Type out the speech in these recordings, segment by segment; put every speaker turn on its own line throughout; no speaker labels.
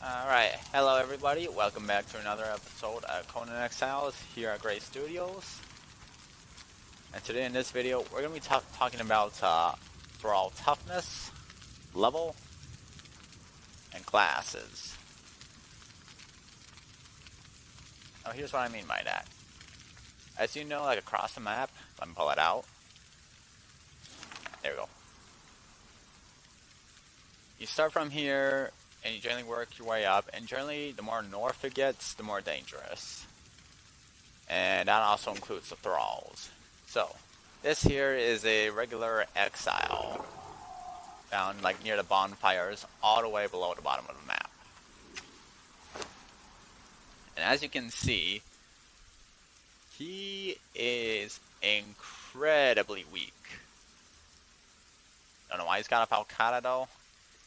Alright, hello everybody, welcome back to another episode of Conan Exiles here at Great Studios. And today in this video, we're going to be talking about Thrall toughness, level, and classes. Now here's what I mean by that. As you know, like across the map, let me pull it out. There we go. You start from here, and you generally work your way up, and generally the more north it gets, the more dangerous. And that also includes the Thralls. So, this here is a regular exile, found like near the bonfires, all the way below the bottom of the map. And as you can see, he is incredibly weak. Don't know why he's got a Falcata though.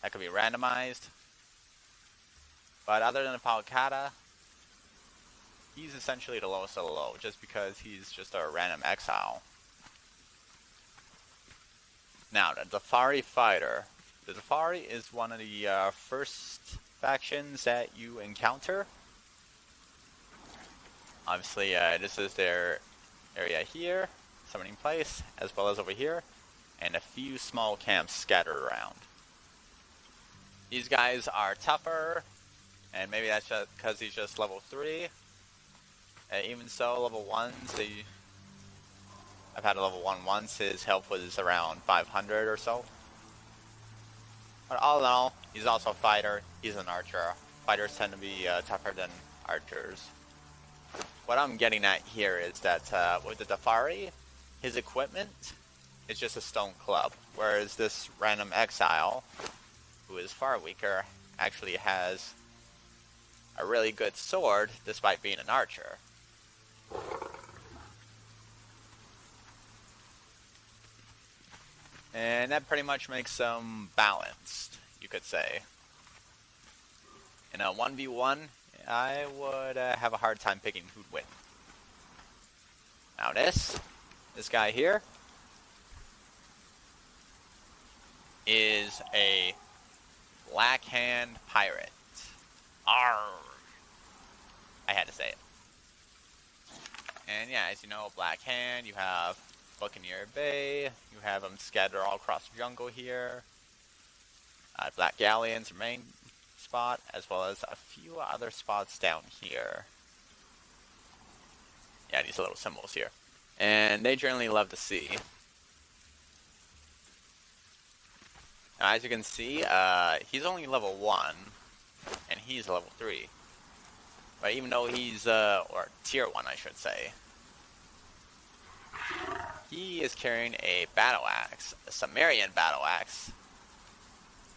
That could be randomized. But other than the Falcata, he's essentially the lowest of the low, just because he's just a random exile. Now, the Dafari fighter. The Dafari is one of the first factions that you encounter. Obviously, this is their area here, summoning place, as well as over here, and a few small camps scattered around. These guys are tougher, and maybe that's just because he's just level 3. Even so, level 1s, I've had a level 1 once, his health was around 500 or so. But all in all, he's also a fighter, he's an archer. Fighters tend to be tougher than archers. What I'm getting at here is that with the Dafari, his equipment is just a stone club, whereas this random exile, who is far weaker, actually has a really good sword despite being an archer. And that pretty much makes them balanced, you could say. In a 1v1, I would have a hard time picking who'd win. Now this guy here is a Black Hand pirate. Arr! I had to say it. And yeah, as you know, Black Hand, you have Buccaneer Bay, you have them scattered all across the jungle here. Black Galleon's your main spot, as well as a few other spots down here. Yeah, these little symbols here. And they generally love the sea. Now, as you can see, he's only level 1, and he's level 3. But even though he's, or tier 1 I should say, he is carrying a battle axe, a Sumerian battle axe.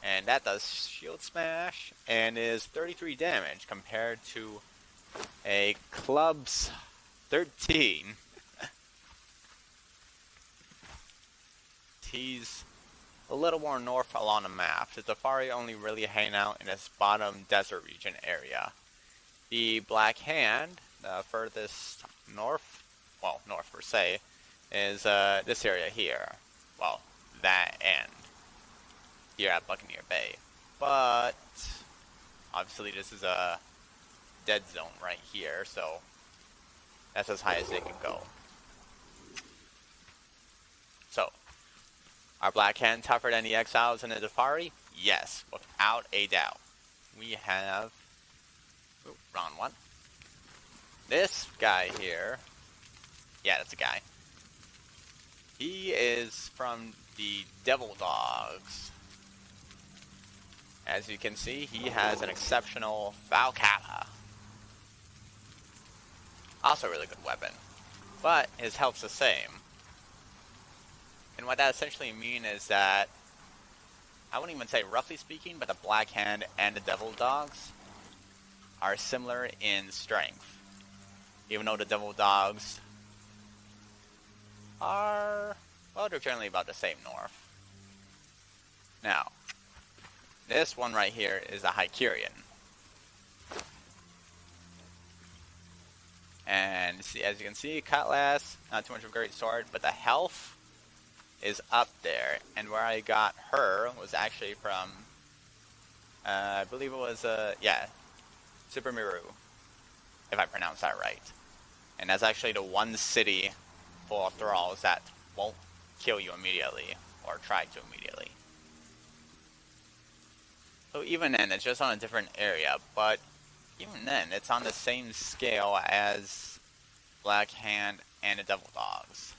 And that does shield smash, and is 33 damage compared to a club's 13. He's a little more north along the map. The Dafari only really hang out in this bottom desert region area. The Black Hand, the furthest north, well, north per se, is this area here. Well, that end. Here at Buccaneer Bay. But, obviously this is a dead zone right here, so that's as high as they can go. So, are Black Hand tougher than the Exiles and the Dafari? Yes, without a doubt. We have... Ooh, wrong one. This guy here... Yeah, that's a guy. He is from the Devil Dogs. As you can see, he has an exceptional Falcata. Also a really good weapon. But his health's the same. And what that essentially means is that, I wouldn't even say roughly speaking, but the Black Hand and the Devil Dogs are similar in strength. Even though the Devil Dogs are, well, they're generally about the same north. Now, this one right here is a Hycerion. And see, as you can see, Cutlass, not too much of a great sword, but the health is up there. And where I got her was actually from I believe it was, yeah, Super Miru, if I pronounce that right. And that's actually the one city full of Thralls that won't kill you immediately, or try to immediately. So even then, it's just on a different area, but even then, it's on the same scale as Black Hand and the Devil Dogs.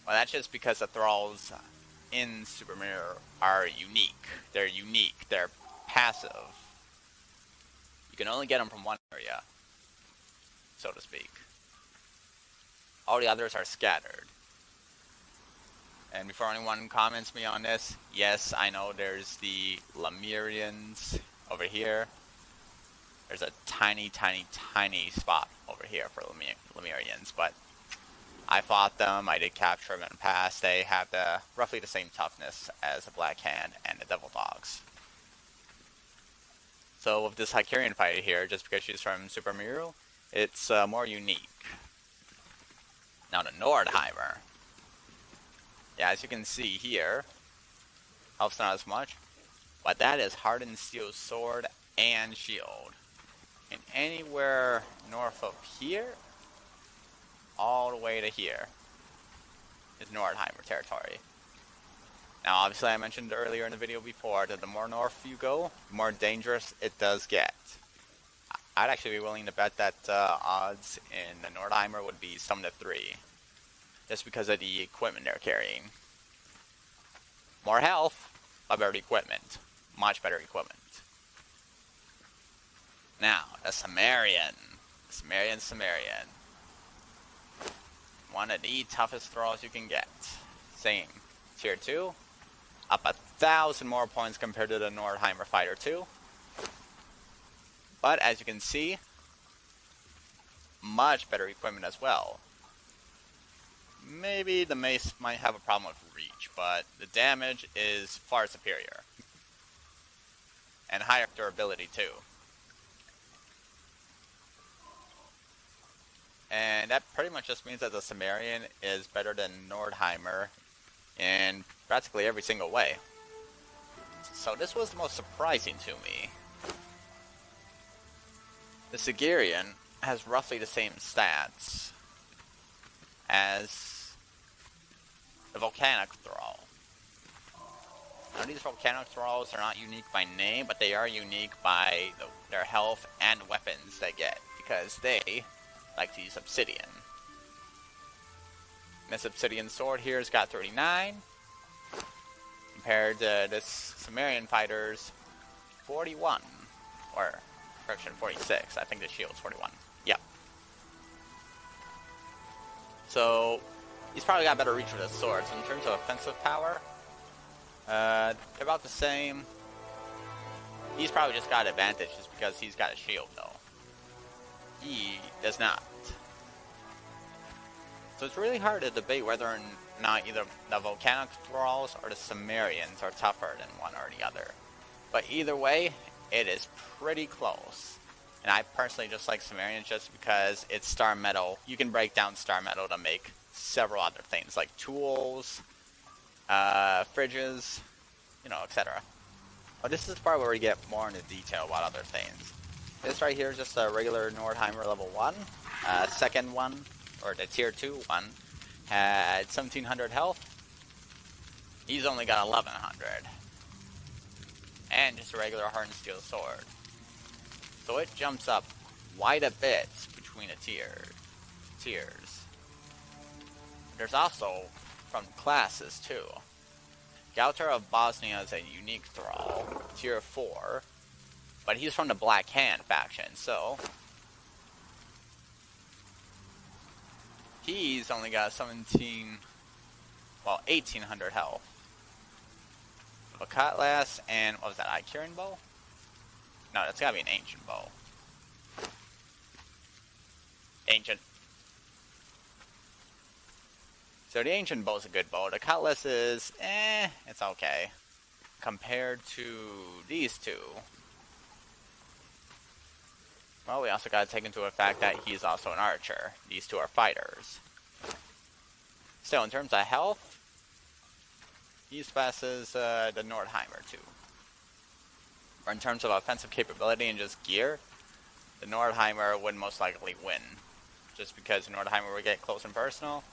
Well, that's just because the Thralls in Super Mirror are unique. They're unique. They're passive. You can only get them from one area, so to speak. All the others are scattered. And before anyone comments me on this, yes, I know there's the Lemurians over here. There's a tiny, tiny, tiny spot over here for Lemurians, but I fought them, I did capture them in the past. They have roughly the same toughness as the Black Hand and the Devil Dogs. So with this Hycurian fighter here, just because she's from Super Miru, it's more unique. Now the Nordheimer. Yeah, as you can see here, helps not as much, but that is Hardened Steel Sword and Shield. And anywhere north of here, all the way to here, is Nordheimer territory. Now obviously I mentioned earlier in the video before that the more north you go, the more dangerous it does get. I'd actually be willing to bet that odds in the Nordheimer would be 7-3. Just because of the equipment they're carrying. More health, but better equipment. Much better equipment. Now, the Cimmerian. Cimmerian. One of the toughest Thralls you can get. Same. Tier 2. Up 1,000 more points compared to the Nordheimer Fighter 2. But as you can see, much better equipment as well. Maybe the mace might have a problem with reach, but the damage is far superior. And higher durability too. And that pretty much just means that the Cimmerian is better than Nordheimer in practically every single way. So this was the most surprising to me. The Sigirian has roughly the same stats as the Volcanic Thrall. Now these Volcanic Thralls are not unique by name, but they are unique by their health and weapons they get, because they like to use obsidian. This obsidian sword here has got 39, compared to this Cimmerian fighter's 41, or correction, 46. I think the shield's 41. Yep. So he's probably got better reach with his sword. So in terms of offensive power, they're about the same. He's probably just got advantage just because he's got a shield, though. He does not. So it's really hard to debate whether or not either the Volcanic Thralls or the Cimmerians are tougher than one or the other. But either way, it is pretty close. And I personally just like Cimmerians just because it's Star Metal. You can break down Star Metal to make several other things like tools, fridges, you know, etc. But this is the part where we get more into detail about other things. This right here is just a regular Nordheimer level 1. Second one, or the tier 2 one, had 1700 health. He's only got 1100. And just a regular hardened steel sword. So it jumps up quite a bit between the tiers. There's also from classes too. Gauter of Bosnia is a unique Thrall, tier 4, but he's from the Black Hand faction, so he's only got 1800 health. A cutlass and, what was that, Icurian bow? No, that's gotta be an ancient bow. Ancient. So the ancient bow is a good bow. The cutlass is, it's okay. Compared to these two. Well, we also gotta take into effect that he's also an archer. These two are fighters. So in terms of health, he passes the Nordheimer too. or in terms of offensive capability and just gear, the Nordheimer would most likely win. Just because the Nordheimer would get close and personal,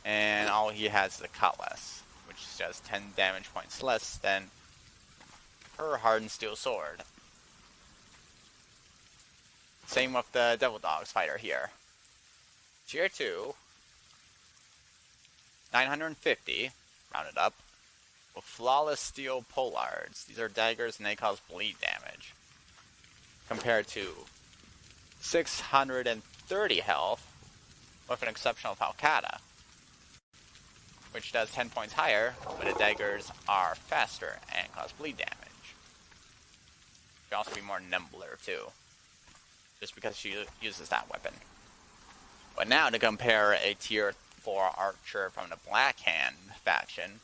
and all he has is a cutlass, which does 10 damage points less than her hardened steel sword. Same with the Devil Dogs fighter here. Tier 2, 950, rounded up, with flawless steel pollards. These are daggers and they cause bleed damage. Compared to 630 health with an exceptional Falcata, which does 10 points higher, but the daggers are faster and cause bleed damage. She can also be more nimbler too, just because she uses that weapon. But now to compare a tier 4 archer from the Black Hand faction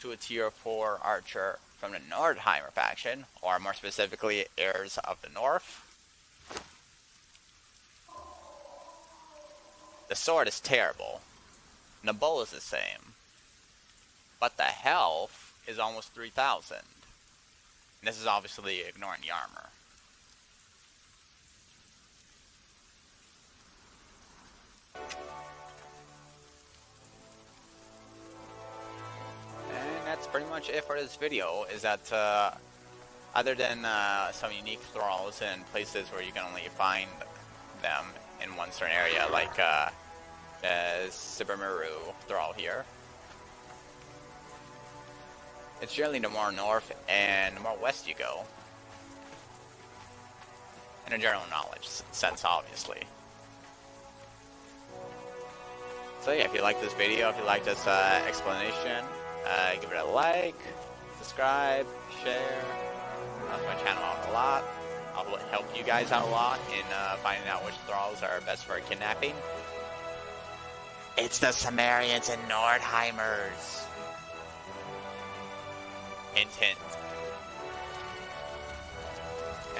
to a tier 4 archer from the Nordheimer faction, or more specifically, Heirs of the North. The sword is terrible. And the bow is the same. But the health is almost 3,000. And this is obviously ignoring the armor. And that's pretty much it for this video, is that other than some unique thralls and places where you can only find them in one certain area, like the Sibirmaru Thrall here, it's generally the more north and the more west you go. In a general knowledge sense, obviously. So yeah, if you like this video, if you like this explanation, give it a like, subscribe, share. Helps my channel out a lot. I'll help you guys out a lot in finding out which thralls are best for kidnapping. It's the Sumerians and Nordheimers. Hint, hint.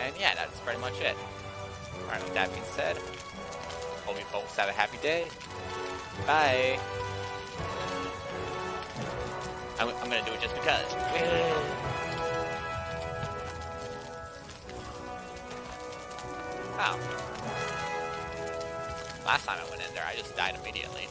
And yeah, that's pretty much it. Alright, with that being said, hope you folks have a happy day. Bye. I'm gonna do it just because. Wow. Last time I went in there, I just died immediately.